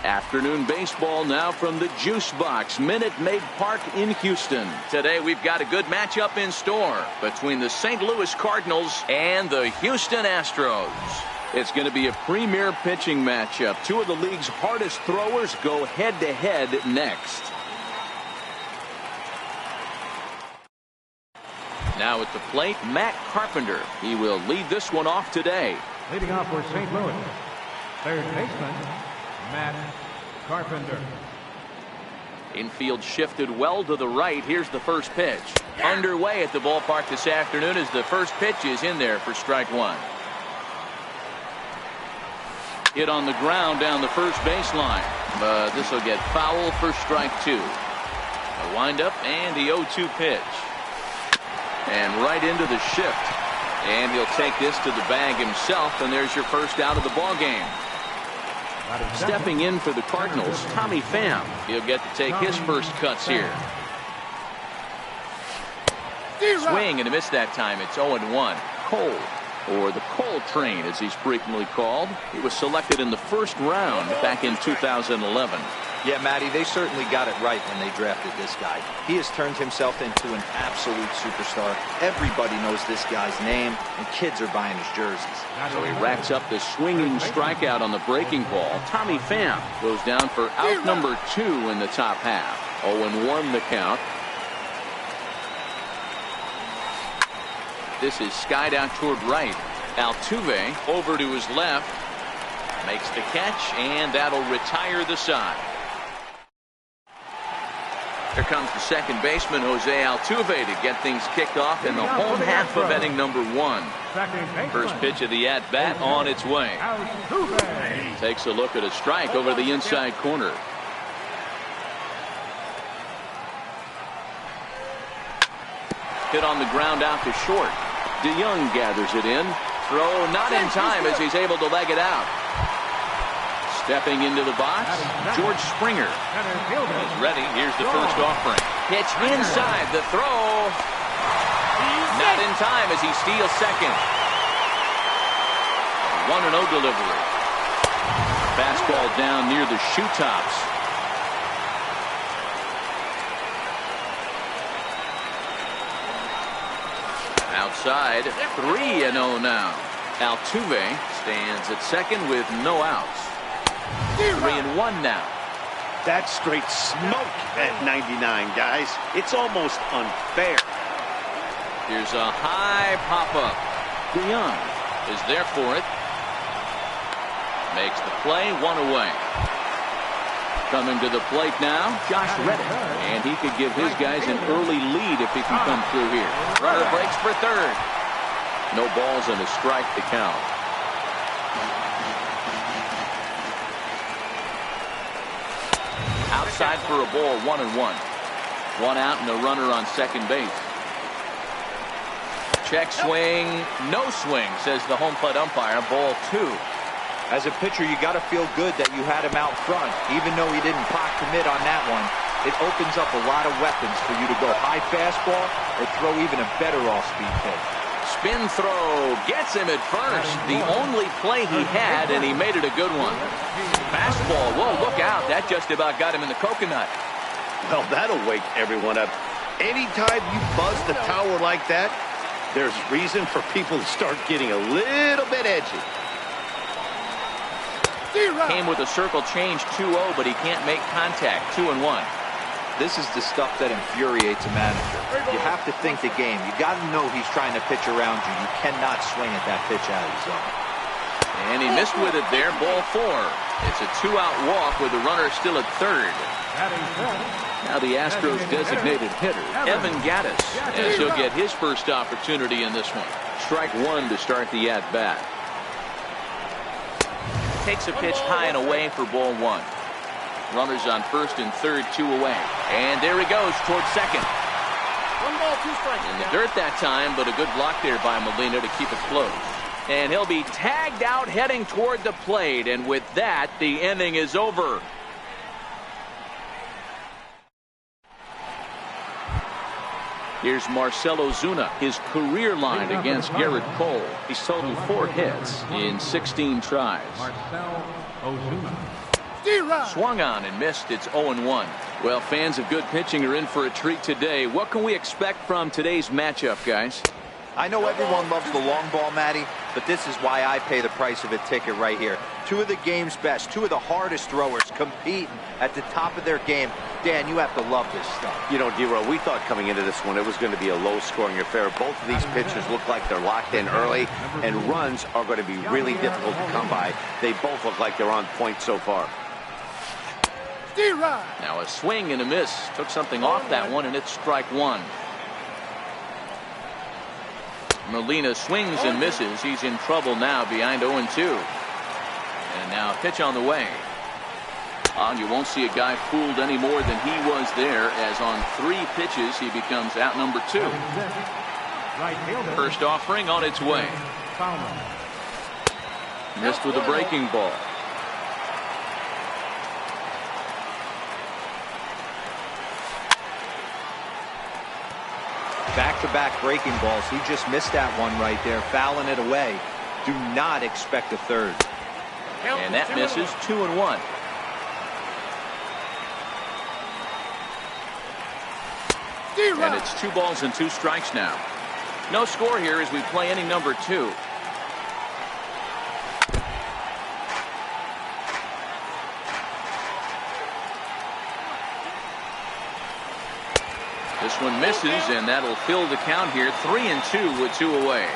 Afternoon baseball now from the Juice Box, Minute Maid Park in Houston. Today we've got a good matchup in store between the St. Louis Cardinals and the Houston Astros. It's going to be a premier pitching matchup. Two of the league's hardest throwers go head-to-head next. Now at the plate, Matt Carpenter. He will lead this one off today. Leading off for St. Louis, third baseman, Matt Carpenter. Infield shifted well to the right. Here's the first pitch. Underway at the ballpark this afternoon as the first pitch is in there for strike one. Hit on the ground down the first baseline, but this will get foul for strike two. A windup and the 0-2 pitch. And right into the shift. And he'll take this to the bag himself, and there's your first out of the ball game. Stepping in for the Cardinals, Tommy Pham. He'll get to take his first cuts here. Swing and a miss that time. It's 0-1. Cole, or the Cole Train as he's frequently called. He was selected in the first round back in 2011. Yeah, Matty, they certainly got it right when they drafted this guy. He has turned himself into an absolute superstar. Everybody knows this guy's name, and kids are buying his jerseys. So he racks up the swinging strikeout on the breaking ball. Tommy Pham goes down for out number 2 in the top half. 0-1 the count. This is skied out toward right. Altuve over to his left. Makes the catch, and that'll retire the side. Here comes the second baseman, Jose Altuve, to get things kicked off in the home half of inning number 1. First pitch of the at-bat on its way. Takes a look at a strike over the inside corner. Hit on the ground out to short. DeYoung gathers it in. Throw not in time as he's able to leg it out. Stepping into the box, George Springer. He's ready. Here's the first offering. Pitch inside. The throw. Not in time as he steals second. 1-0 delivery. Fastball down near the shoe tops. Outside, 3-0 now. Altuve stands at second with no outs. 3-1 now. That's straight smoke at 99, guys. It's almost unfair. Here's a high pop-up. DeYoung is there for it. Makes the play, 1 away. Coming to the plate now, Josh Reddick. And he could give his guys an early lead if he can come through here. Runner breaks for third. No balls and a strike to count. Outside for a ball, 1-1. 1 out and a runner on second base. Check swing, no swing, says the home plate umpire. Ball 2. As a pitcher, you got to feel good that you had him out front. Even though he didn't pot commit on that one, it opens up a lot of weapons for you to go high fastball or throw even a better off-speed pitch. Spin throw gets him at first. The only play he had, and he made it a good one. Fastball, whoa, look out. That just about got him in the coconut. Well, that'll wake everyone up. Anytime you buzz the tower like that, there's reason for people to start getting a little bit edgy. Came with a circle change, 2-0, but he can't make contact. 2-1. This is the stuff that infuriates a manager. You have to think the game. You got to know he's trying to pitch around you. You cannot swing at that pitch out of the zone. And he missed with it there. Ball 4. It's a 2-out walk with the runner still at third. Now the Astros designated hitter, Evan Gattis, as he'll get his first opportunity in this one. Strike 1 to start the at-bat. Takes a pitch high and away for ball 1. Runners on first and third, 2 away. And there he goes towards second. 1 ball, 2 strikes. In the dirt that time, but a good block there by Molina to keep it close. And he'll be tagged out heading toward the plate. And with that, the inning is over. Here's Marcell Ozuna, his career line against Garrett Cole. He's totaled 4 hits in 16 tries. Marcell Ozuna. Swung on and missed. It's 0-1. Well, fans of good pitching are in for a treat today. What can we expect from today's matchup, guys? I know everyone loves the long ball, Matty, but this is why I pay the price of a ticket right here. Two of the game's best, two of the hardest throwers competing at the top of their game. Dan, you have to love this stuff. You know, D-Row, we thought coming into this one it was going to be a low-scoring affair. Both of these pitchers look like they're locked in early, and runs are going to be really difficult to come by. They both look like they're on point so far. Now a swing and a miss. Took something off that one, and it's strike one. Molina swings and misses. He's in trouble now behind 0-2. And now a pitch on the way. You won't see a guy fooled any more than he was there, as on 3 pitches he becomes out number 2. First offering on its way. Missed with a breaking ball. Back-to-back breaking balls. He just missed that one right there, fouling it away. Do not expect a third. And that misses. 2-1. And it's 2 balls and 2 strikes now. No score here as we play inning number 2. This one misses, and that'll fill the count here. 3-2 with 2 away.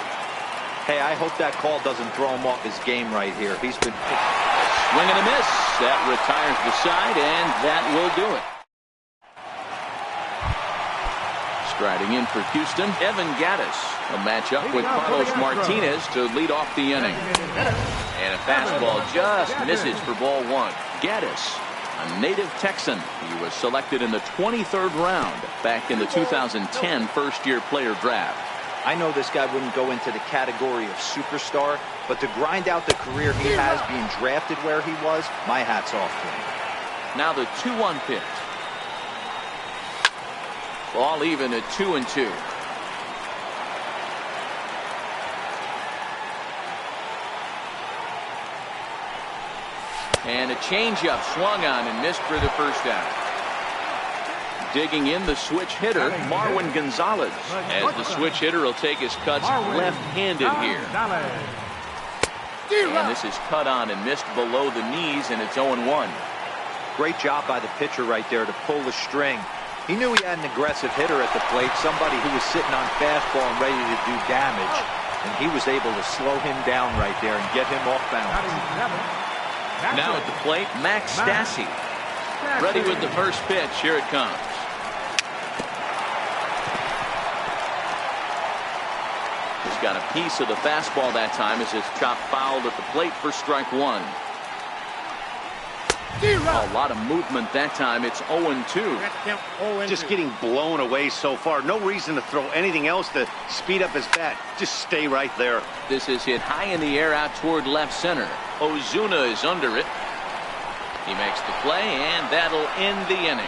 Hey, I hope that call doesn't throw him off his game right here. He's been swing and a miss. That retires the side, and that will do it. Striding in for Houston, Evan Gattis. A matchup with Carlos Martinez to lead off the inning. And a fastball just misses for ball 1. Gattis, a native Texan. He was selected in the 23rd round back in the 2010 first-year player draft. I know this guy wouldn't go into the category of superstar, but to grind out the career he has being drafted where he was, my hat's off to him. Now the 2-1 pitch. Ball even at 2-2. And a changeup swung on and missed for the first out. Digging in the switch hitter, Marwin Gonzalez. As the switch hitter will take his cuts left-handed here. And this is cut on and missed below the knees, and it's 0-1. Great job by the pitcher right there to pull the string. He knew he had an aggressive hitter at the plate, somebody who was sitting on fastball and ready to do damage. And he was able to slow him down right there and get him off balance. Now at the plate, Max Stassi. Ready with the first pitch. Here it comes. He's got a piece of the fastball that time as it's chopped fouled at the plate for strike 1. A lot of movement that time. It's 0-2. Just getting blown away so far. No reason to throw anything else to speed up his bat. Just stay right there. This is hit high in the air out toward left center. Ozuna is under it. He makes the play, and that'll end the inning.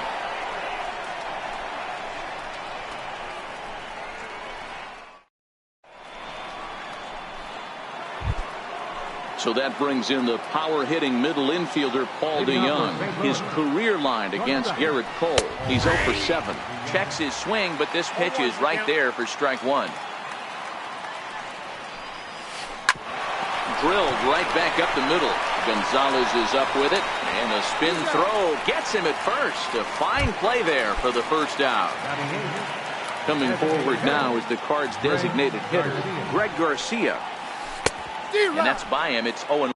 So that brings in the power-hitting middle infielder Paul DeYoung. His career line against Garrett Cole. He's 0 for 7. Checks his swing, but this pitch is right there for strike 1. Drilled right back up the middle. Gonzalez is up with it, and a spin throw gets him at first. A fine play there for the first out. Coming forward now is the Cards' designated hitter, Greg Garcia. And that's by him. It's 0-1.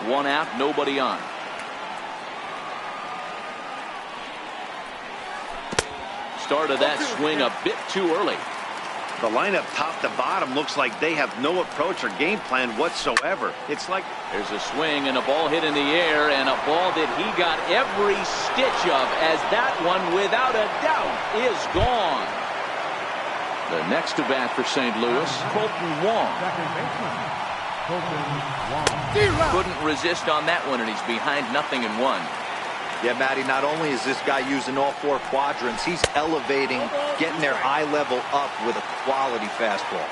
One out, nobody on. Started that swing a bit too early. The lineup top to bottom looks like they have no approach or game plan whatsoever. It's like there's a swing and a ball hit in the air, and a ball that he got every stitch of, as that one without a doubt is gone. The next to bat for St. Louis, Colton Wong. Couldn't resist on that one, and he's behind 0-1. Yeah, Matty, not only is this guy using all 4 quadrants, he's elevating, getting their eye level up with a quality fastball.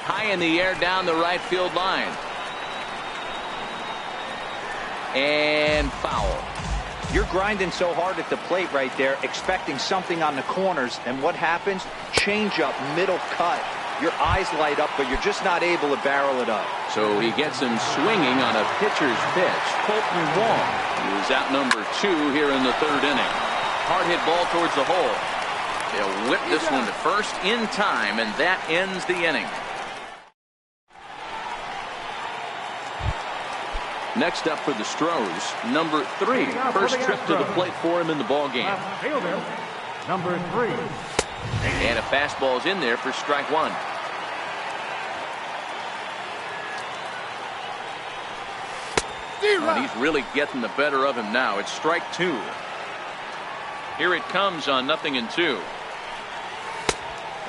High in the air down the right field line. And foul. You're grinding so hard at the plate right there, expecting something on the corners, and what happens? Change up, middle cut. Your eyes light up, but you're just not able to barrel it up. So he gets him swinging on a pitcher's pitch. Colton Wong, he was out number 2 here in the 3rd inning. Hard hit ball towards the hole. They'll whip this one to first in time, and that ends the inning. Next up for the Stros, number 3. First trip to the plate for him in the ball game. Fielder, number 3. And a fastball's in there for strike 1. And he's really getting the better of him now. It's strike 2. Here it comes on 0-2.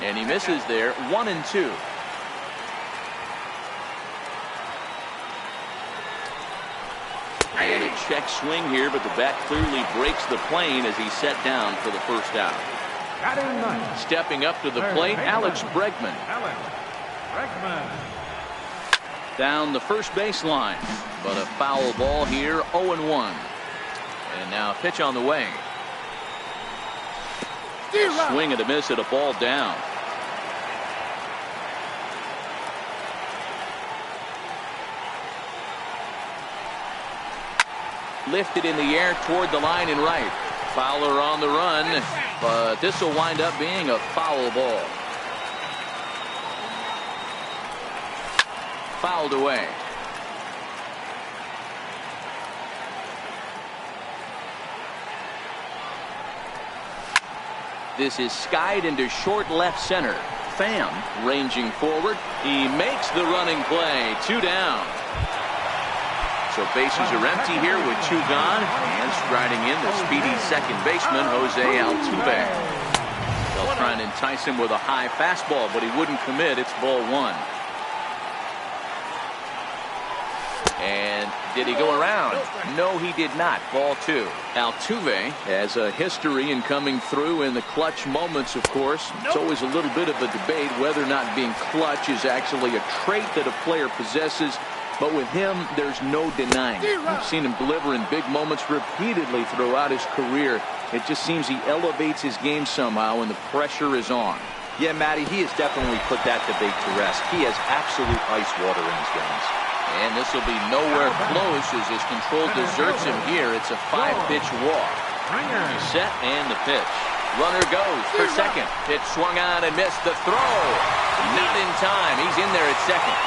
And he misses there, 1-2. And a check swing here, but the bat clearly breaks the plane as he's set down for the first out. Stepping up to the plate, Alex Bregman. Down the first baseline, but a foul ball here, 0-1. And now a pitch on the way. Swing and a miss at a ball down. Lifted in the air toward the line and right. Fowler on the run, but this will wind up being a foul ball. Fouled away. This is skied into short left center. Pham ranging forward. He makes the running play. 2 down. So bases are empty here with 2 gone, and striding in the speedy second baseman, Jose Altuve. They'll try and entice him with a high fastball, but he wouldn't commit. It's ball 1. And did he go around? No, he did not. Ball 2. Altuve has a history in coming through in the clutch moments, of course. It's always a little bit of a debate whether or not being clutch is actually a trait that a player possesses. But with him, there's no denying it. We've seen him deliver in big moments repeatedly throughout his career. It just seems he elevates his game somehow when the pressure is on. Yeah, Matty, he has definitely put that debate to rest. He has absolute ice water in his veins. And this will be nowhere close as his control deserts him here. It's a 5-pitch walk. Set and the pitch. Runner goes for second. Pitch swung on and missed. The throw. Not in time. He's in there at second.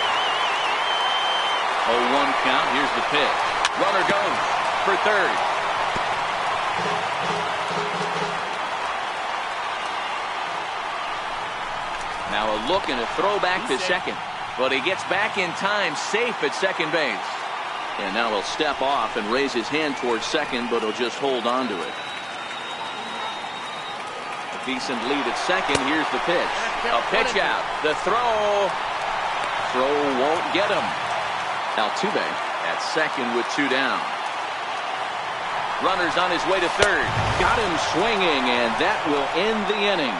0-1 count. Here's the pitch. Runner goes for third. Now a look and a throw back to second. But he gets back in time, safe at second base. And now he'll step off and raise his hand towards second, but he'll just hold on to it. A decent lead at second. Here's the pitch. A pitch out. The throw. Throw won't get him. Altuve at second with 2 down. Runner's on his way to third. Got him swinging, and that will end the inning.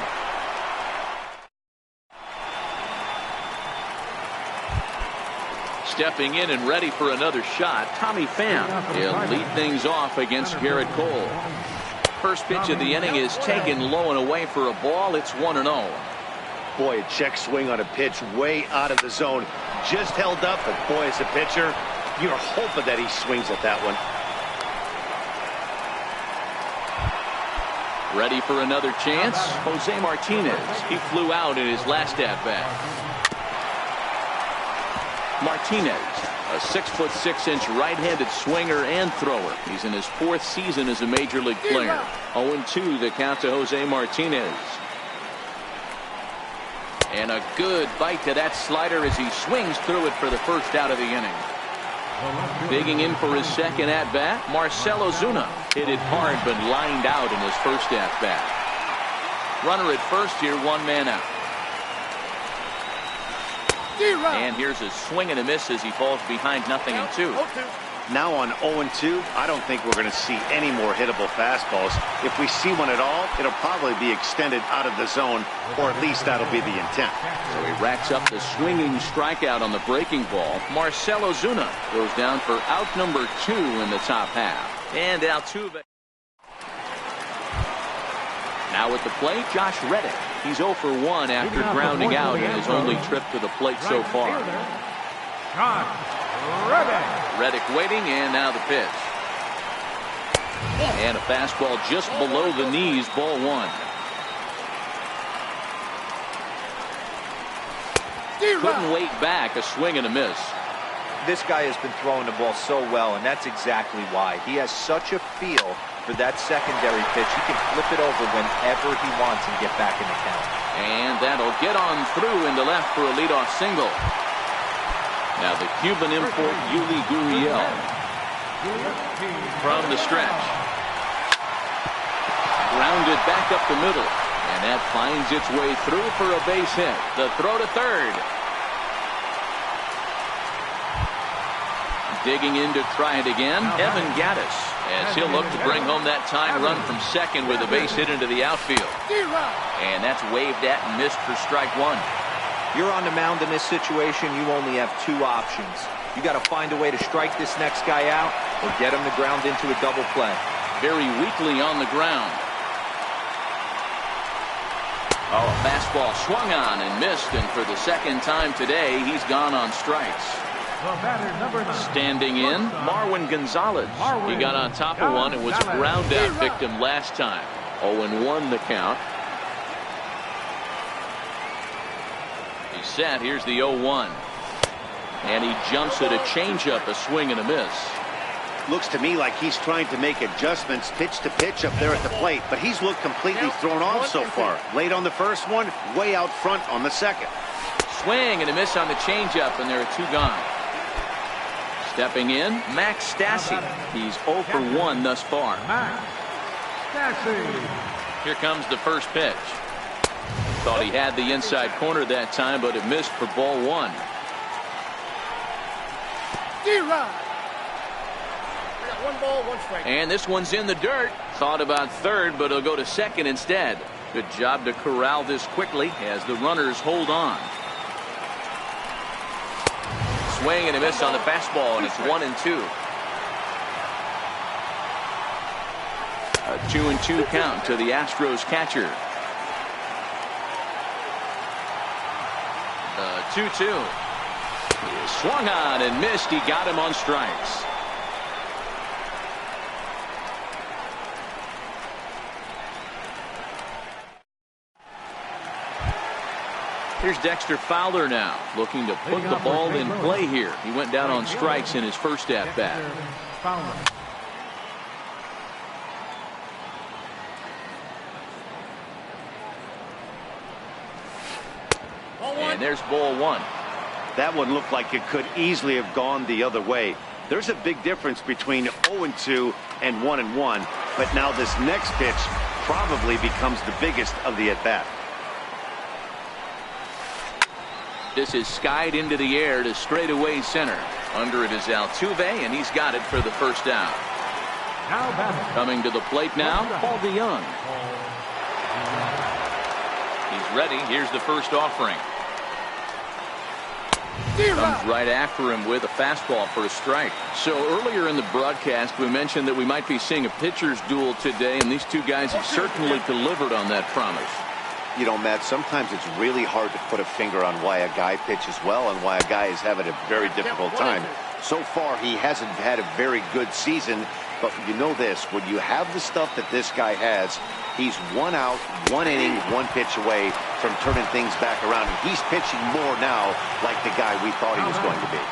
Stepping in and ready for another shot, Tommy Pham. He'll lead things off against Garrett Cole. First pitch of the inning is taken low and away for a ball. It's 1-0. Boy, a check swing on a pitch way out of the zone. Just held up, but boy, as a pitcher, you're hoping that he swings at that one. Ready for another chance? Jose Martinez. He flew out in his last at-bat. Martinez, a 6'6" right-handed swinger and thrower. He's in his 4th season as a major league player. 0-2 the count to Jose Martinez. And a good bite to that slider as he swings through it for the first out of the inning. Digging in for his second at-bat, Marcell Ozuna hit it hard but lined out in his first at-bat. Runner at first here, 1 man out. And here's a swing and a miss as he falls behind 0-2. Now on 0-2, I don't think we're going to see any more hittable fastballs. If we see one at all, it'll probably be extended out of the zone, or at least that'll be the intent. So he racks up the swinging strikeout on the breaking ball. Marcell Ozuna goes down for out number 2 in the top half. And Altuve. Now at the plate, Josh Reddick. He's 0 for 1 after grounding out in his only trip to the plate so far. Reddick waiting, and now the pitch. And a fastball just below the knees, ball 1. Couldn't wait back, a swing and a miss. This guy has been throwing the ball so well, and that's exactly why. He has such a feel for that secondary pitch. He can flip it over whenever he wants and get back in the count. And that'll get on through into left for a leadoff single. Now the Cuban import, Yuli Gurriel. From the stretch. Grounded back up the middle. And that finds its way through for a base hit. The throw to third. Digging in to try it again, Evan Gattis, as he'll look to bring home that tying run from second with a base hit into the outfield. And that's waved at and missed for strike 1. You're on the mound in this situation, you only have 2 options. You got to find a way to strike this next guy out or get him to ground into a double play. Very weakly on the ground. Oh, a fastball swung on and missed, and for the second time today, he's gone on strikes. Standing in, Marwin Gonzalez. He got on top of one and was a ground out victim last time. 0-1 the count. He's set. Here's the 0-1. And he jumps at a changeup, a swing and a miss. Looks to me like he's trying to make adjustments pitch to pitch up there at the plate, but he's looked completely thrown off so far. Late on the first one, way out front on the second. Swing and a miss on the changeup, and there are 2 gone. Stepping in, Max Stassi. He's 0 for 1 thus far. Here comes the first pitch. Thought he had the inside corner that time, but it missed for ball 1. One ball, 1 strike. And this one's in the dirt. Thought about third, but he'll go to second instead. Good job to corral this quickly as the runners hold on. Swing and a miss on the fastball, and it's 1-2. A 2-2 count to the Astros catcher. The 2-2. He swung on and missed. He got him on strikes. Here's Dexter Fowler now, looking to put the ball in play here. He went down on strikes in his first at-bat. And there's ball 1. That one looked like it could easily have gone the other way. There's a big difference between 0-2 and 1-1, but now this next pitch probably becomes the biggest of the at-bat. This is skied into the air to straightaway center. Under it is Altuve, and he's got it for the first down. Coming to the plate now, Paul DeYoung. He's ready. Here's the first offering. Comes right after him with a fastball for a strike. So earlier in the broadcast, we mentioned that we might be seeing a pitcher's duel today, and these 2 guys have certainly delivered on that promise. You know, Matt, sometimes it's really hard to put a finger on why a guy pitches well and why a guy is having a very difficult time. So far, he hasn't had a very good season, but you know this, when you have the stuff that this guy has, he's 1 out, 1 inning, 1 pitch away from turning things back around. And he's pitching more now like the guy we thought he was going to be.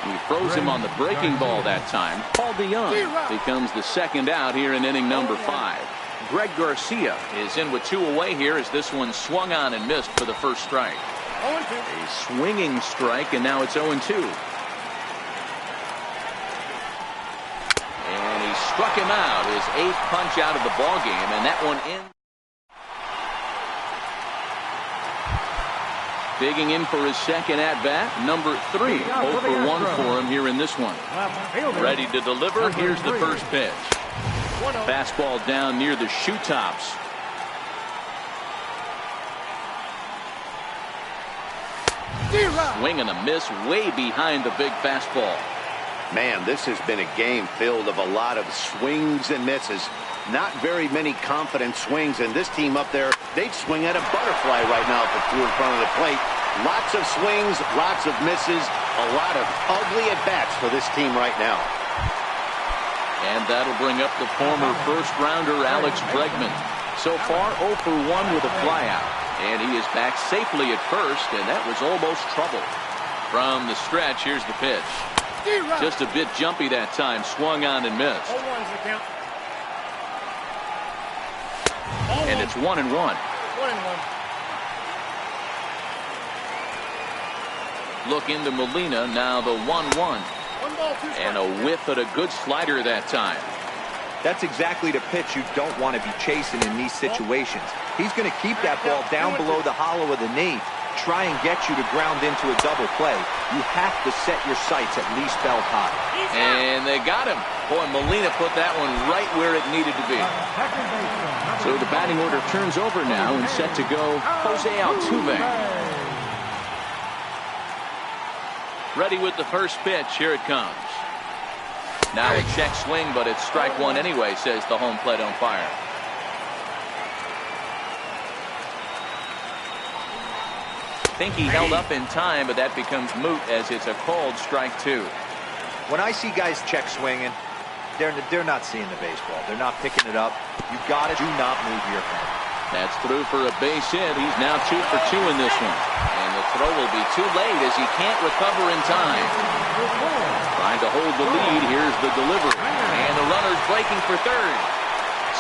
He throws him on the breaking ball that time. Paul DeYoung becomes the second out here in inning number 5. Greg Garcia is in with 2 away here as this one swung on and missed for the first strike. A swinging strike, and now it's 0-2. And he struck him out, his 8th punch out of the ballgame, and that one in. Digging in for his second at-bat, number 3. 0 for 1 for him here in this one. Ready to deliver. Here's the first pitch. Fastball down near the shoe tops. Swing and a miss way behind the big fastball. Man, this has been a game filled of a lot of swings and misses. Not very many confident swings, and this team up there, they'd swing at a butterfly right now if it flew in front of the plate. Lots of swings, lots of misses, a lot of ugly at-bats for this team right now. And that'll bring up the former first-rounder Alex Bregman. So far, 0 for 1 with a flyout. And he is back safely at first, and that was almost trouble. From the stretch, here's the pitch. Just a bit jumpy that time, swung on and missed. And it's 1-1. 1-1. Look into Molina, now the 1-1. 1 ball, 2 strikes. And a whiff at a good slider that time. That's exactly the pitch you don't want to be chasing in these situations. He's going to keep that ball down below the hollow of the knee, try and get you to ground into a double play. You have to set your sights at least belt high. And they got him. Boy, Molina put that one right where it needed to be. So the batting order turns over now and set to go Jose Altuve. Ready with the first pitch. Here it comes. Now a check swing, but it's strike 1 anyway, says the home plate umpire. Think he held up in time, but that becomes moot as it's a called strike 2. When I see guys check swinging, they're not seeing the baseball. They're not picking it up. You got it. Do not move your hand. That's through for a base hit. He's now 2 for 2 in this one. And the throw will be too late as he can't recover in time. Trying to hold the lead. Here's the delivery. And the runner's breaking for third.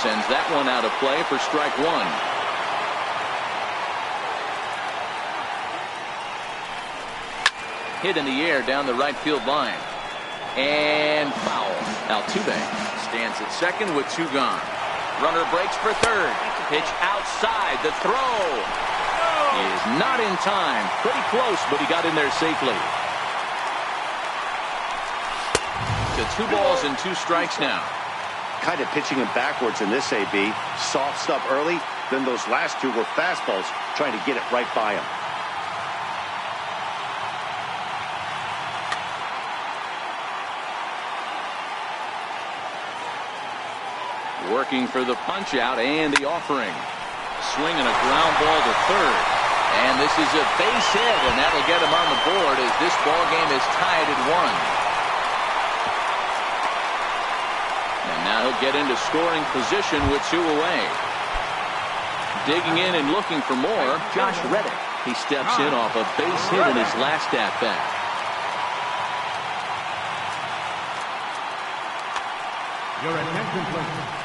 Sends that one out of play for strike 1. Hit in the air down the right field line. And foul. Altuve stands at second with 2 gone. Runner breaks for third. Pitch outside. The throw is not in time. Pretty close, but he got in there safely. To 2 balls and 2 strikes now. Kind of pitching him backwards in this AB. Soft stuff early, then those last 2 were fastballs, trying to get it right by him. Working for the punch out and the offering. Swinging a ground ball to third. And this is a base hit, and that'll get him on the board as this ball game is tied at 1. And now he'll get into scoring position with 2 away. Digging in and looking for more, Josh Reddick. He steps in off a base hit in his last at-bat. Your attention, please.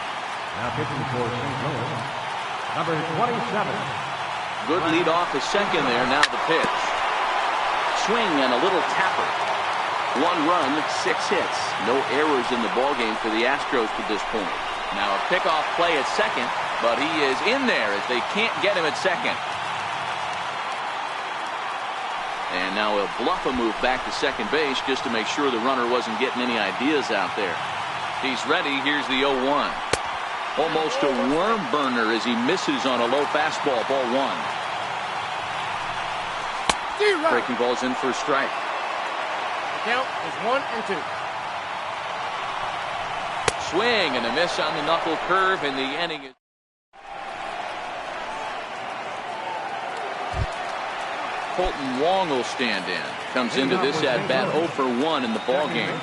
Now pitching for St. Louis, number 27. Good lead off the second there. Now the pitch. Swing and a little tapper. 1 run, 6 hits. No errors in the ballgame for the Astros to this point. Now a pickoff play at second, but he is in there as they can't get him at second. And now he'll bluff a move back to second base just to make sure the runner wasn't getting any ideas out there. He's ready. Here's the 0-1. Almost a worm burner as he misses on a low fastball, ball 1. Breaking balls in for a strike. The count is 1-2. Swing and a miss on the knuckle curve, and the inning is. Colton Wong will stand in. Comes into this at bat 0 for 1 in the ball game.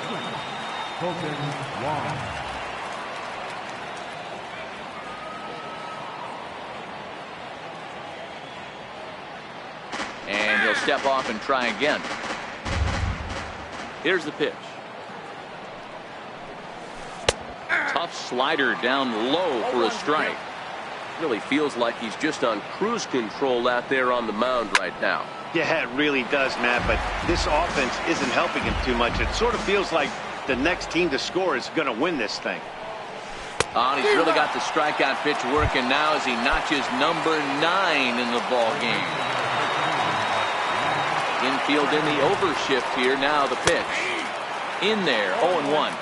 Colton Wong. And he'll step off and try again. Here's the pitch. Tough slider down low for a strike. Really feels like he's just on cruise control out there on the mound right now. Yeah, it really does, Matt, but this offense isn't helping him too much. It sort of feels like the next team to score is going to win this thing. And he's really got the strikeout pitch working now as he notches number 9 in the ball game. Infield in the overshift here. Now the pitch. In there, 0-1.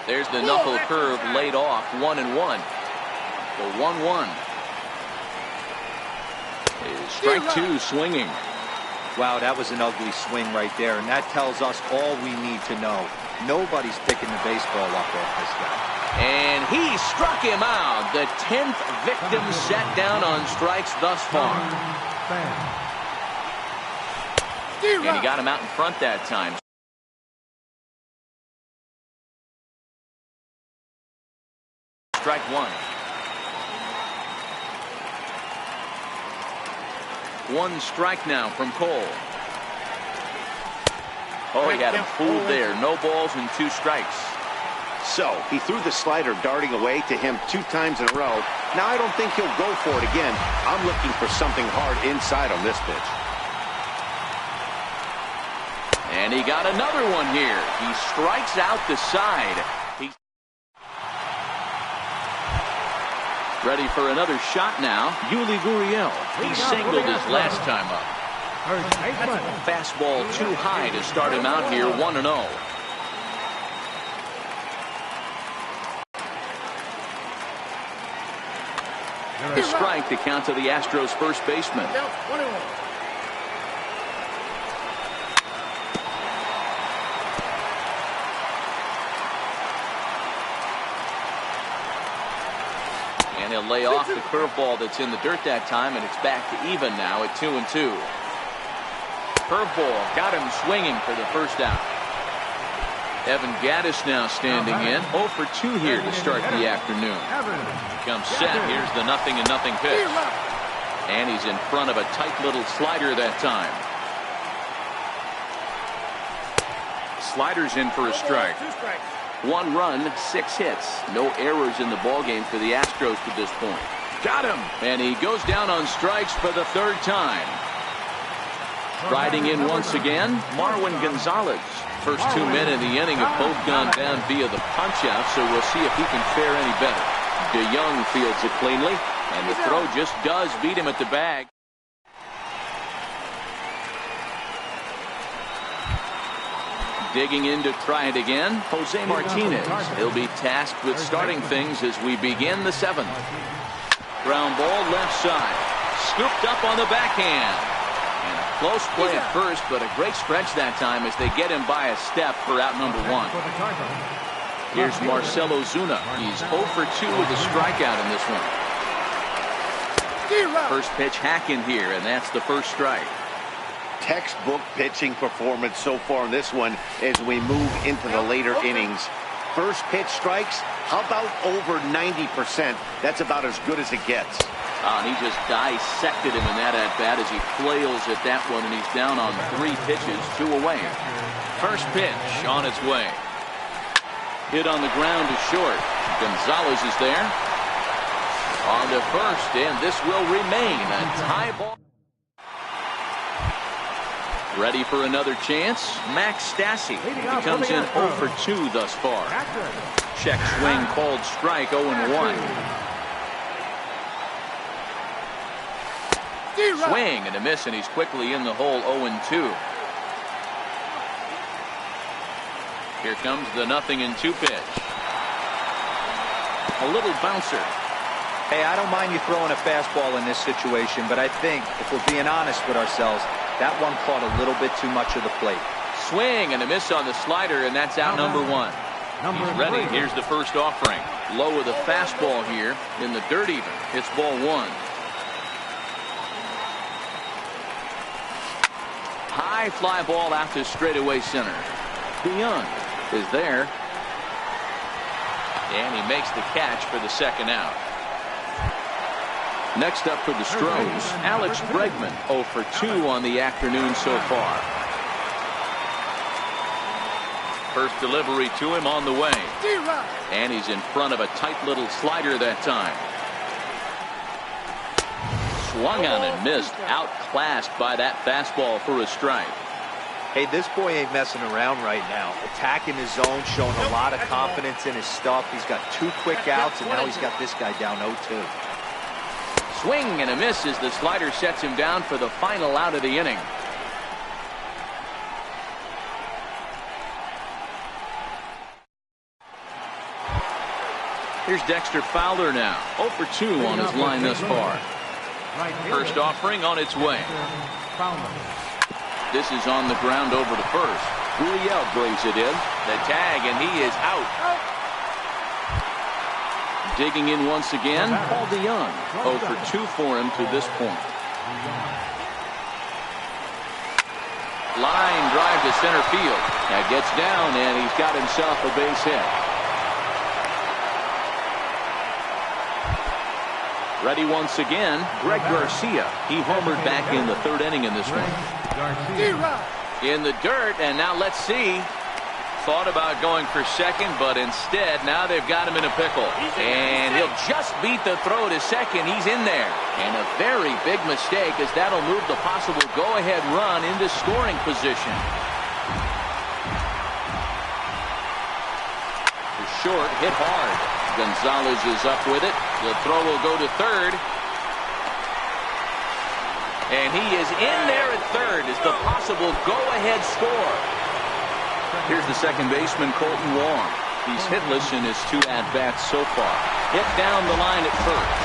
There's the knuckle curve laid off, 1-1. The 1-1. Strike two, swinging. Wow, that was an ugly swing right there, and that tells us all we need to know. Nobody's picking the baseball up off this guy. And he struck him out. The 10th victim set down on strikes thus far. And he got him out in front that time. Strike one. One strike now from Cole. Oh, he had him fooled there. No balls and 2 strikes. So he threw the slider darting away to him 2 times in a row. Now I don't think he'll go for it again. I'm looking for something hard inside on this pitch. And he got another one here. He strikes out the side. He's ready for another shot now. Yuli Gurriel. He singled his last time up. Fastball too high to start him out here, 1-0. A strike to count to the Astros first baseman. And he'll lay off the curveball that's in the dirt that time, and it's back to even now at 2-2. Curveball got him swinging for the first out. Evan Gattis now standing in. 0 for 2 here to start the afternoon. Comes set. Here's the 0-0 pitch. And he's in front of a tight little slider that time. Slider's in for a strike. 1 run, 6 hits. No errors in the ballgame for the Astros to this point. Got him. And he goes down on strikes for the 3rd time. Riding in once again, Marwin Gonzalez. First 2 men in the inning have both gone down via the punch-out, so we'll see if he can fare any better. DeYoung fields it cleanly, and the throw just does beat him at the bag. Digging in to try it again, Jose Martinez. He'll be tasked with starting things as we begin the 7th. Ground ball left side. Scooped up on the backhand. And a close play at first, but a great stretch that time as they get him by a step for out number 1. Here's Marcelo Zuna. He's 0 for 2 with a strikeout in this one. First pitch hack in here, and that's the first strike. Textbook pitching performance so far in this one as we move into the later innings. First pitch strikes, how about over 90%? That's about as good as it gets. And he just dissected him in that at-bat as he flails at that one, and he's down on 3 pitches, 2 away. First pitch on its way. Hit on the ground to short. Gonzalez is there. On to first, and this will remain a tie ball. Ready for another chance. Max Stassi. He comes in 0 for 2 thus far. Check swing called strike, 0-1. Swing and a miss, and he's quickly in the hole, 0-2. Here comes the 0-2 pitch. A little bouncer. Hey, I don't mind you throwing a fastball in this situation, but I think if we're being honest with ourselves, that one caught a little bit too much of the plate. Swing and a miss on the slider, and that's out number 1. He's ready. Here's the first offering. Low with a fastball here in the dirt even. It's ball 1. High fly ball out to straightaway center. DeYoung is there. And he makes the catch for the 2nd out. Next up for the Stros, Alex Bregman, 0 for 2 on the afternoon so far. First delivery to him on the way. And he's in front of a tight little slider that time. Swung on and missed, outclassed by that fastball for a strike. Hey, this boy ain't messing around right now. Attacking his zone, showing a lot of confidence in his stuff. He's got 2 quick outs, and now he's got this guy down 0-2. swing and a miss as the slider sets him down for the final out of the inning. Here's Dexter Fowler now, 0 for 2 on his line thus far. First offering on its way. This is on the ground over to first. Gurriel brings it in. The tag, and he is out. Digging in once again, Paul DeYoung. 0 for 2 for him to this point. Line drive to center field. Now gets down, and he's got himself a base hit. Ready once again, Greg Garcia. He homered back in the third inning in this one. In the dirt, and now let's see. Thought about going for second, but instead now they've got him in a pickle. And he'll just beat the throw to second. He's in there. And a very big mistake, as that'll move the possible go-ahead run into scoring position. For short, hit hard. Gonzalez is up with it. The throw will go to third. And he is in there at third as the possible go-ahead score. Here's the second baseman, Colton Wong. He's hitless in his 2 at-bats so far. Hit down the line at first.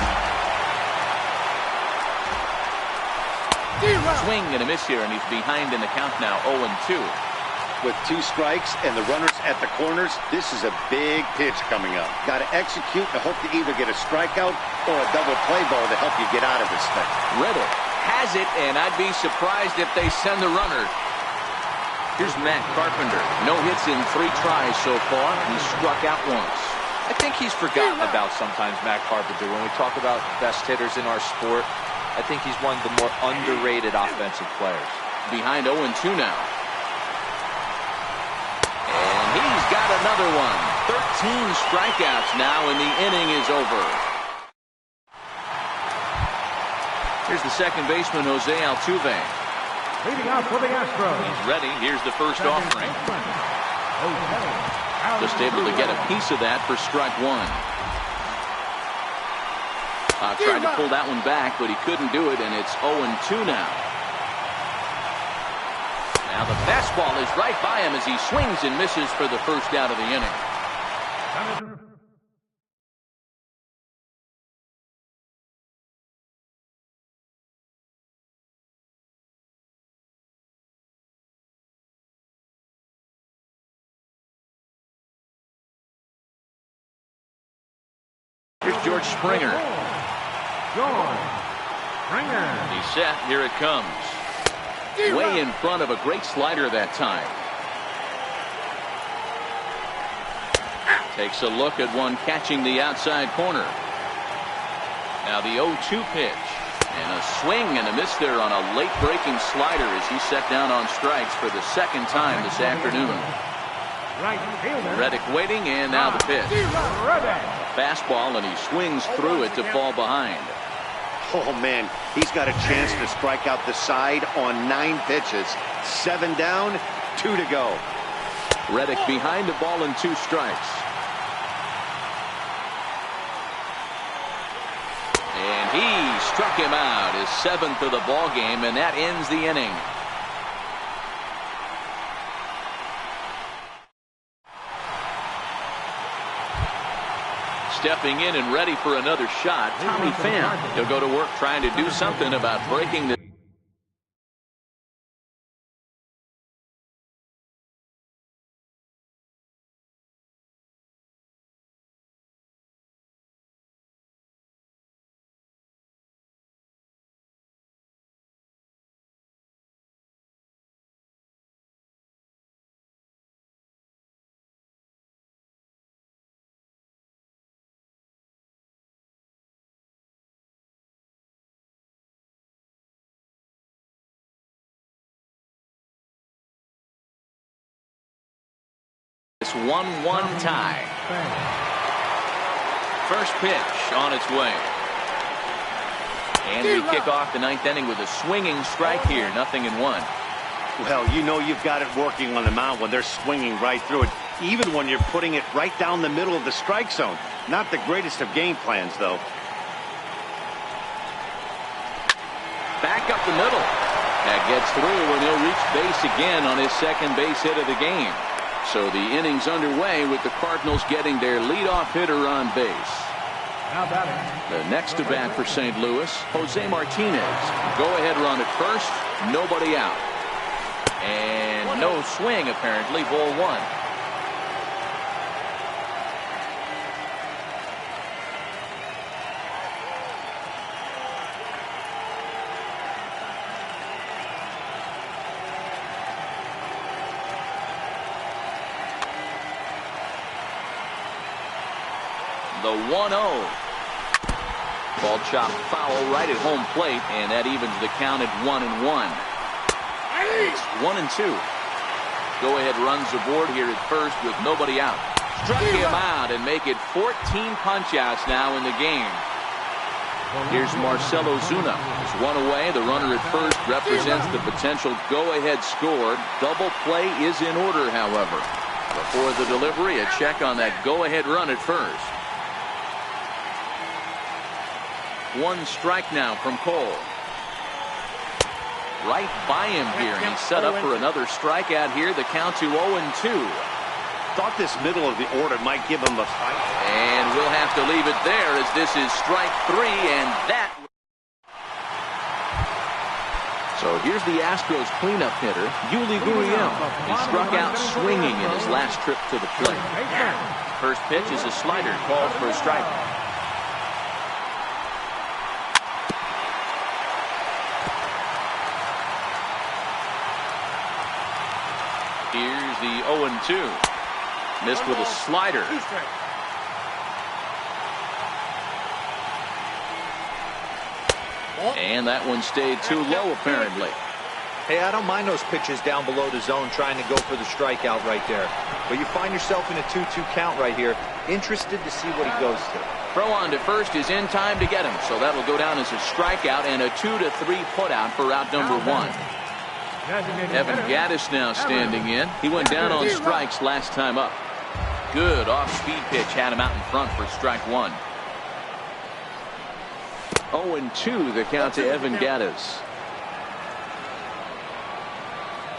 Swing and a miss here, and he's behind in the count now, 0-2. With 2 strikes and the runners at the corners, this is a big pitch coming up. Got to execute and hope to either get a strikeout or a double play ball to help you get out of this thing. Reddick has it, and I'd be surprised if they send the runner. Here's Matt Carpenter. No hits in 3 tries so far. He struck out once. I think he's forgotten about sometimes, Matt Carpenter. When we talk about best hitters in our sport, I think he's one of the more underrated offensive players. Behind 0-2 now. And he's got another one. 13 strikeouts now, and the inning is over. Here's the second baseman, Jose Altuve. Leading out for the Astros. He's ready. Here's the first offering. Just able to get a piece of that for strike 1. Tried to pull that one back, but he couldn't do it, and it's 0-2 now. Now the fastball is right by him as he swings and misses for the first out of the inning. Here's George Springer. He's set. Here it comes. Way in front of a great slider that time. Takes a look at one catching the outside corner. Now the 0-2 pitch. And a swing and a miss there on a late breaking slider as he's set down on strikes for the second time this afternoon. Reddick waiting, and now the pitch. A fastball, and he swings through it to fall behind. Oh, man, he's got a chance to strike out the side on 9 pitches. 7 down, 2 to go. Reddick behind the ball and 2 strikes. And he struck him out, his 7th of the ball game, and that ends the inning. Stepping in and ready for another shot, Tommy Pham. He'll go to work trying to do something about breaking the It's 1-1 tie. First pitch on its way. And we kick off the 9th inning with a swinging strike here. 0-1. Well, you know you've got it working on the mound when they're swinging right through it, even when you're putting it right down the middle of the strike zone. Not the greatest of game plans, though. up the middle. That gets through, and he'll reach base again on his second base hit of the game. So the inning's underway with the Cardinals getting their leadoff hitter on base. Now batting. The next to bat for St. Louis, Jose Martinez. Go-ahead run at first, nobody out. And no swing, apparently, ball one. The 1-0. Ball chopped foul right at home plate, and that evens the count at 1-1. It's 1-2. Go-ahead runs aboard here at first with nobody out. Struck him out and make it 14 punch-outs now in the game. Here's Marcell Ozuna. Is one away. The runner at first represents the potential go-ahead score. Double play is in order, however. Before the delivery, a check on that go-ahead run at first. One strike now from Cole. Right by him here, and he's set up for another strikeout here. The count to 0-2. Thought this middle of the order might give him a fight. And we'll have to leave it there as this is strike 3, and that. So here's the Astros cleanup hitter, Yuli Gurriel. He struck out swinging in his last trip to the plate. First pitch is a slider called for a strike. Here's the 0-2. Missed with a slider. And that one stayed too low, apparently. Hey, I don't mind those pitches down below the zone trying to go for the strikeout right there. But you find yourself in a 2-2 count right here. Interested to see what he goes to. Throw on to first is in time to get him. So that'll go down as a strikeout and a 2-3 putout for out number 1. Evan Gattis now standing in. He went down on strikes last time up. Good off-speed pitch had him out in front for strike 1. 0-2 the count to Evan Gattis.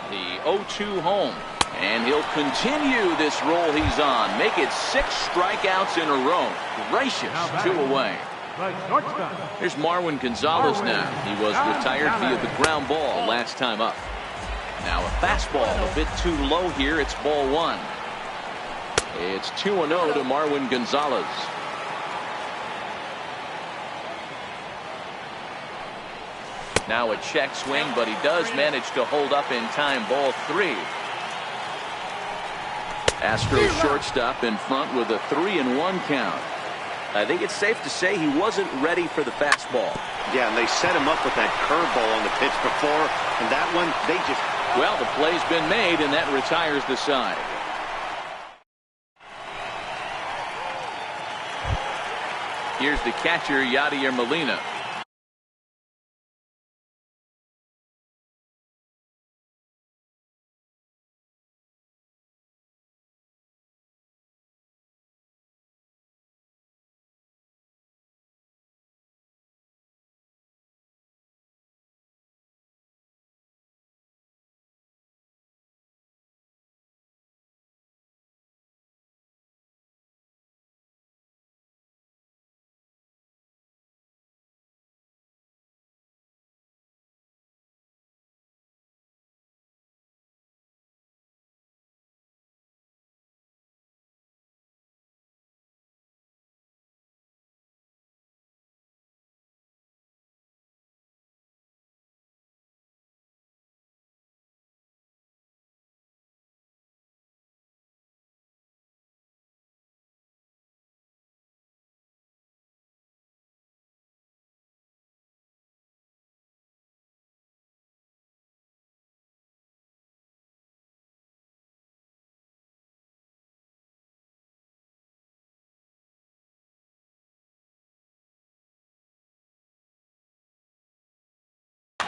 The 0-2 home. And he'll continue this roll he's on. Make it 6 strikeouts in a row. Gracious, 2 away. Here's Marwin Gonzalez now. He was retired via the ground ball last time up. Now a fastball a bit too low here. It's ball 1. It's 2-0 to Marwin Gonzalez. Now a check swing, but he does manage to hold up in time. Ball 3. Astros shortstop in front with a 3-1 count. I think it's safe to say he wasn't ready for the fastball. Yeah, and they set him up with that curveball on the pitch before, and that one, they just... Well, the play's been made, and that retires the side. Here's the catcher, Yadier Molina.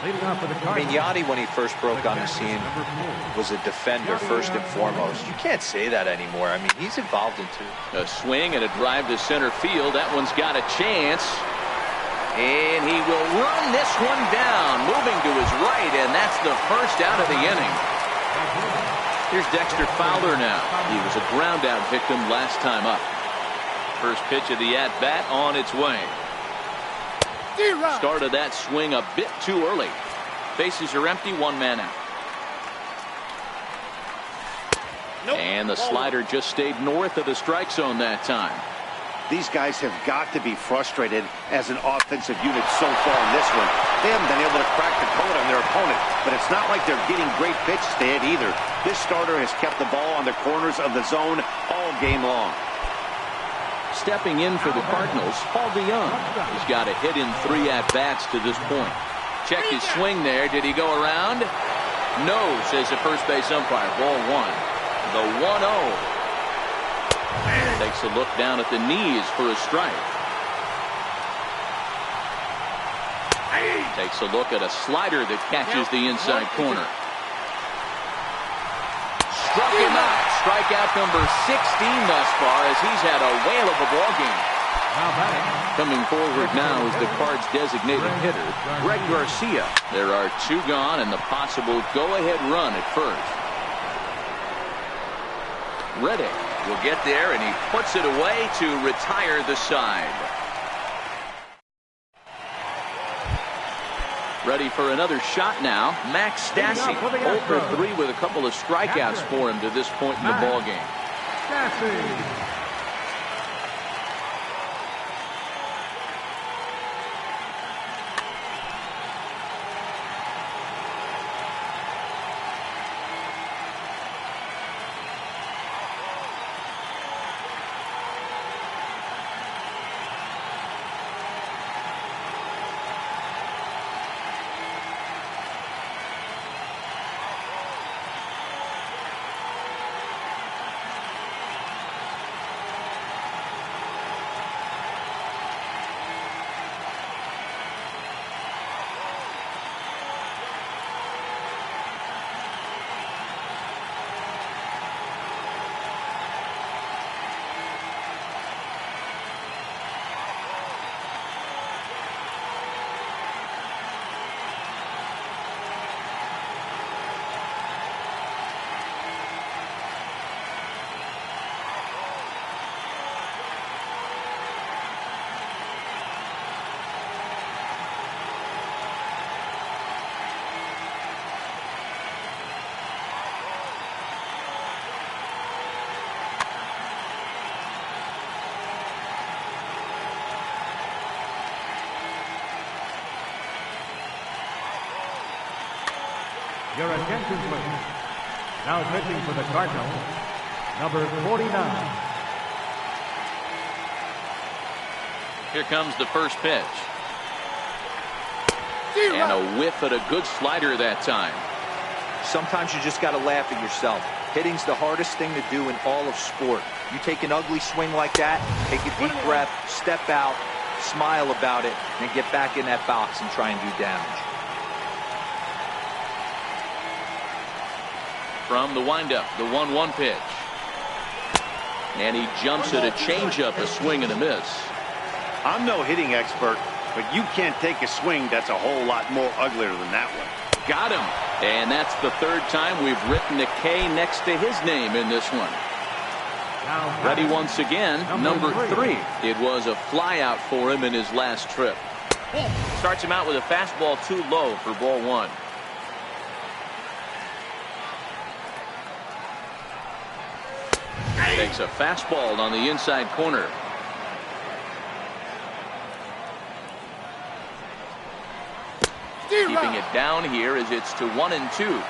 I mean, Yadi, when he first broke on the scene, was a defender first and foremost. You can't say that anymore. I mean, he's involved in two. A swing and a drive to center field. That one's got a chance. And he will run this one down, moving to his right, and that's the first out of the inning. Here's Dexter Fowler now. He was a ground-out victim last time up. First pitch of the at-bat on its way. Started that swing a bit too early. Bases are empty, one man out. And the slider just stayed north of the strike zone that time. These guys have got to be frustrated as an offensive unit so far in this one. They haven't been able to crack the code on their opponent, but it's not like they're getting great pitches to hit either. This starter has kept the ball on the corners of the zone all game long. Stepping in for the Cardinals, Paul DeYoung. He's got a hit in 3 at-bats to this point. Check his swing there. Did he go around? No, says the first base umpire. Ball 1. The 1-0. Takes a look down at the knees for a strike. Takes a look at a slider that catches the inside corner. Struck him out. Strikeout number 16 thus far, as he's had a whale of a ball game. Coming forward now is the Cards' designated hitter, Greg Garcia. There are 2 gone and the possible go-ahead run at first. Reddick will get there, and he puts it away to retire the side. Ready for another shot now. Max Stassi, 0 for 3 with a couple of strikeouts for him to this point in the ballgame. Your attention, please. Now pitching for the Cardinals, number 49. Here comes the first pitch. And a whiff at a good slider that time. Sometimes you just got to laugh at yourself. Hitting's the hardest thing to do in all of sport. You take an ugly swing like that, take a deep breath, step out, smile about it, and get back in that box and try and do damage. From the windup, the 1-1 pitch. And he jumps at a changeup, a swing and a miss. I'm no hitting expert, but you can't take a swing that's a whole lot more uglier than that one. Got him. And that's the 3rd time we've written a K next to his name in this one. Ready once again, number 3. It was a flyout for him in his last trip. Starts him out with a fastball too low for ball 1. Takes a fastball on the inside corner. Keeping it down here as it's to 1-2.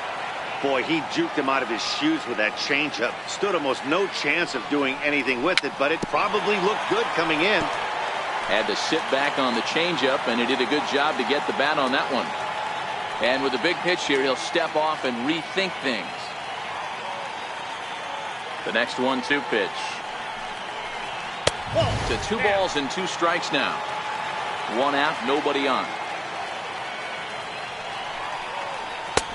Boy, he juked him out of his shoes with that changeup. Stood almost no chance of doing anything with it, but it probably looked good coming in. Had to sit back on the changeup, and he did a good job to get the bat on that one. And with a big pitch here, he'll step off and rethink things. The next 1-2 pitch. To 2 balls and 2 strikes now. 1 out, nobody on.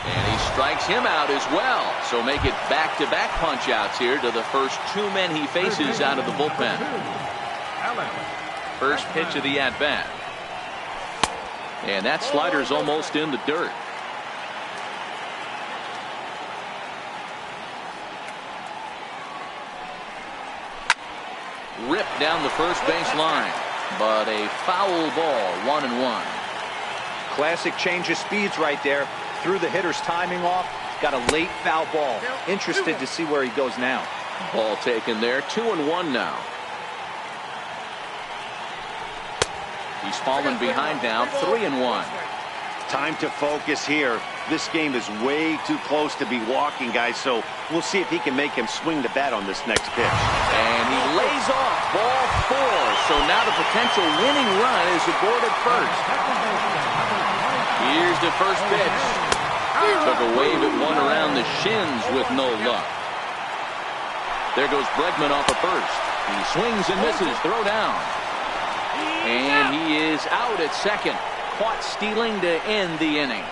And he strikes him out as well. So make it back-to-back punch-outs here to the first 2 men he faces out of the bullpen. First pitch of the at-bat. And that slider's almost in the dirt. Ripped down the first base line, but a foul ball, 1-1. Classic change of speeds right there. Threw the hitter's timing off. Got a late foul ball. Interested to see where he goes now. Ball taken there, 2-1 now. He's fallen behind now, 3-1. Time to focus here. This game is way too close to be walking, guys, so we'll see if he can make him swing the bat on this next pitch. And he lays off, ball 4. So now the potential winning run is aboard at first. Here's the first pitch. Took a wave at one around the shins with no luck. There goes Bregman off of first. He swings and misses, throw down. And he is out at second. Caught stealing to end the inning.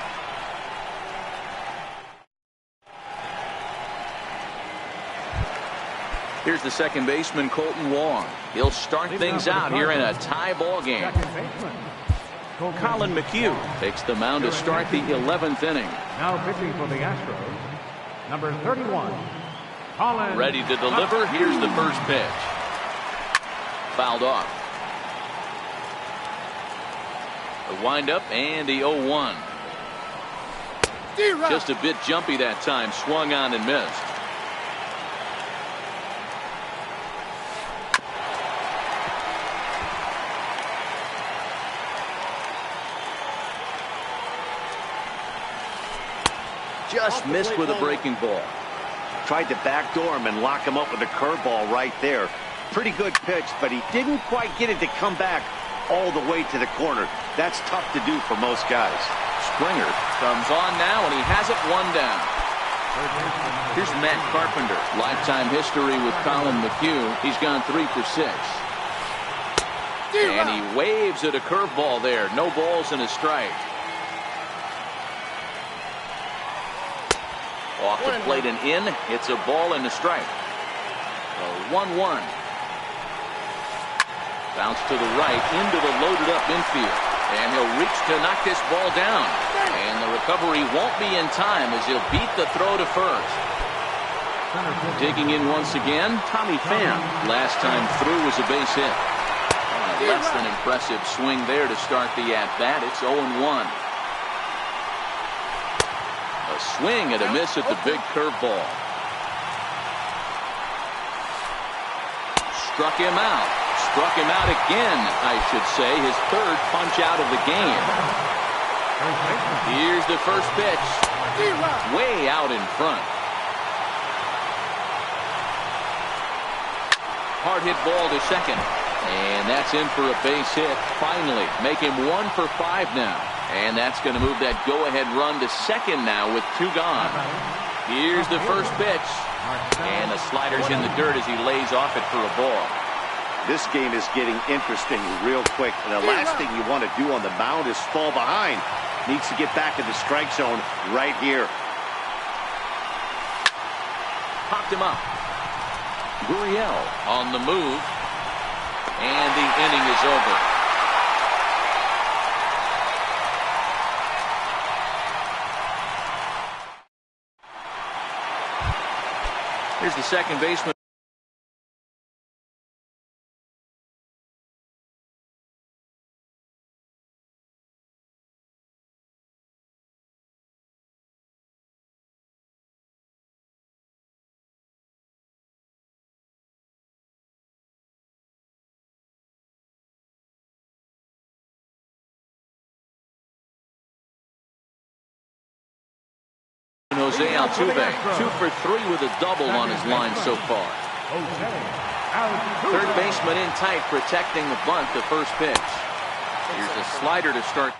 Here's the second baseman, Colton Wong. He'll start things out here in a tie ball game. Colin McHugh takes the mound to start the 11th inning. Now pitching for the Astros, number 31, Colin. Ready to deliver. Here's the first pitch. Fouled off. The windup and the 0-1. Just a bit jumpy that time. Swung on and missed. Just missed with a breaking ball. Tried to backdoor him and lock him up with a curveball right there. Pretty good pitch, but he didn't quite get it to come back all the way to the corner. That's tough to do for most guys. Springer comes on now, and he has it one down. Here's Matt Carpenter. Lifetime history with Colin McHugh. He's gone 3 for 6. And he waves at a curveball there. No balls and a strike. Off the plate and in. It's a ball and a strike. A 1-1. Bounce to the right into the loaded up infield. And he'll reach to knock this ball down. And the recovery won't be in time as he'll beat the throw to first. Digging in once again, Tommy Pham. Last time through was a base hit. A less than impressive swing there to start the at-bat. It's 0-1. A swing and a miss at the big curveball. Struck him out. Struck him out again, I should say. His third punch out of the game. Here's the first pitch. Way out in front. Hard hit ball to second. And that's in for a base hit. Finally, make him 1 for 5 now. And that's going to move that go-ahead run to second now with 2 gone. Here's the first pitch. And the slider's in the dirt as he lays off it for a ball. This game is getting interesting real quick. And the last thing you want to do on the mound is fall behind. Needs to get back in the strike zone right here. Popped him up. Gurriel on the move. And the inning is over. Here's the second baseman. Jose Altuve, 2 for 3 with a double on his line so far. Third baseman in tight, protecting the bunt, the first pitch. Here's a slider to start.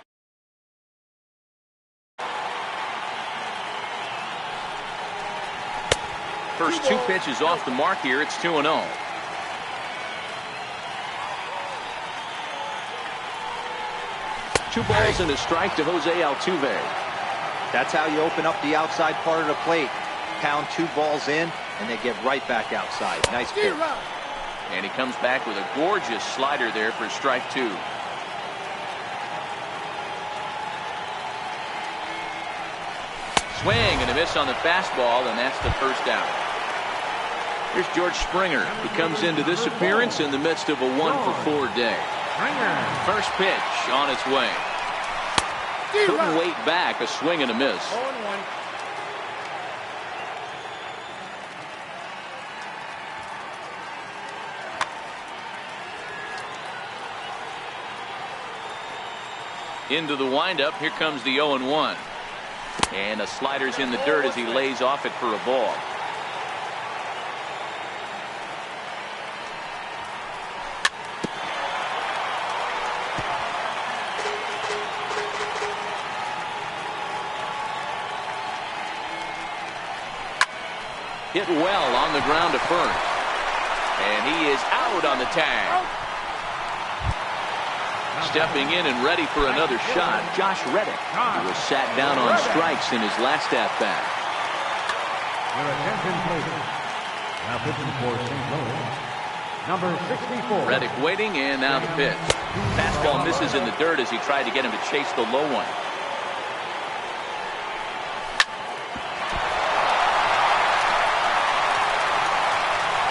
First 2 pitches off the mark here. It's 2-0. Two balls and a strike to Jose Altuve. That's how you open up the outside part of the plate. Pound 2 balls in, and they get right back outside. Nice pitch. And he comes back with a gorgeous slider there for strike 2. Swing and a miss on the fastball, and that's the first out. Here's George Springer. He comes into this appearance in the midst of a 1-for-4 day. First pitch on its way. Couldn't wait back. A swing and a miss. 0-1. Into the windup. Here comes the 0-1. And a slider's in the dirt as he lays off it for a ball. Hit well on the ground to first. And he is out on the tag. Stepping in and ready for another shot, Josh Reddick. He was sat down on strikes in his last at-bat. Your attention, please. Now pitching for St. Louis, number 64. Reddick waiting, and now the pitch. Fastball misses in the dirt as he tried to get him to chase the low one.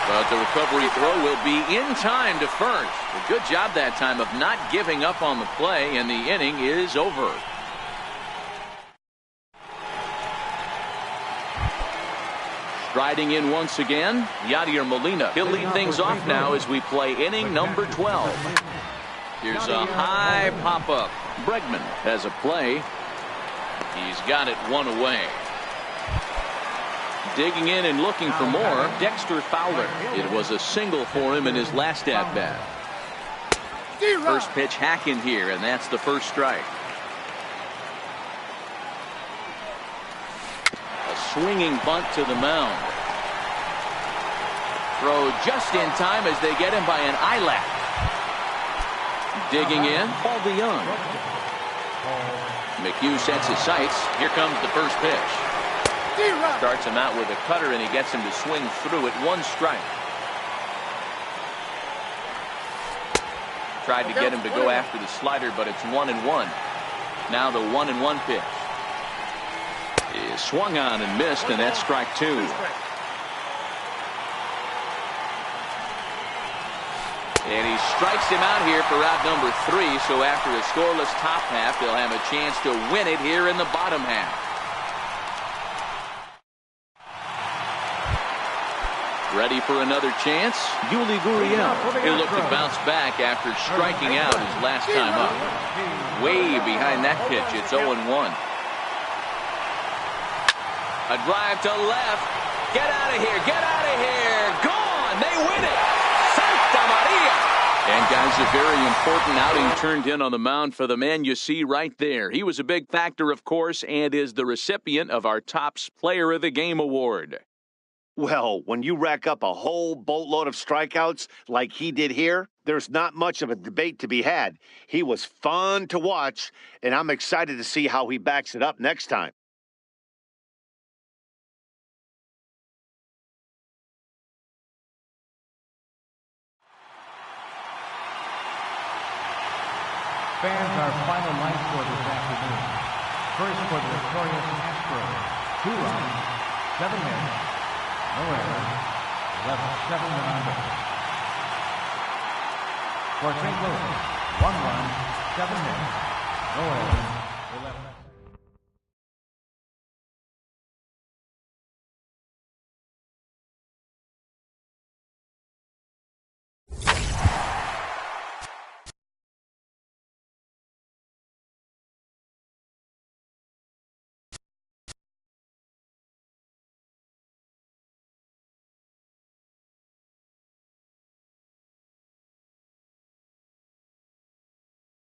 But the recovery throw will be in time to first. A good job that time of not giving up on the play, and the inning is over. Striding in once again, Yadier Molina. He'll lead things off now as we play inning number 12. Here's a high pop-up. Bregman has a play. He's got it one away. Digging in and looking for more, Dexter Fowler. It was a single for him in his last at-bat. First pitch hack in here, and that's the first strike. A swinging bunt to the mound. Throw just in time as they get him by an eyelap. Digging in, Paul DeYoung. McHugh sets his sights. Here comes the first pitch. Starts him out with a cutter, and he gets him to swing through it. One strike. Tried to get him to go after the slider, but it's 1-1. Now the 1-1 pitch. He swung on and missed, and that's strike two. And he strikes him out here for out number 3. So after a scoreless top half, they'll have a chance to win it here in the bottom half. Ready for another chance? Yuli Gurriel. He'll look to bounce back after striking out his last time up. Way behind that pitch. It's 0-1. A drive to left. Get out of here. Get out of here. Gone. They win it. Santa Maria. And guys, a very important outing turned in on the mound for the man you see right there. He was a big factor, of course, and is the recipient of our Topps Player of the Game award. Well, when you rack up a whole boatload of strikeouts like he did here, there's not much of a debate to be had. He was fun to watch, and I'm excited to see how he backs it up next time. Fans, our final night score this afternoon. First for the victorious Astros, 2 runs, 7 hits, no errors, left 7 men on base. For St. Louis, 1 run, 7 hits, no errors, 11.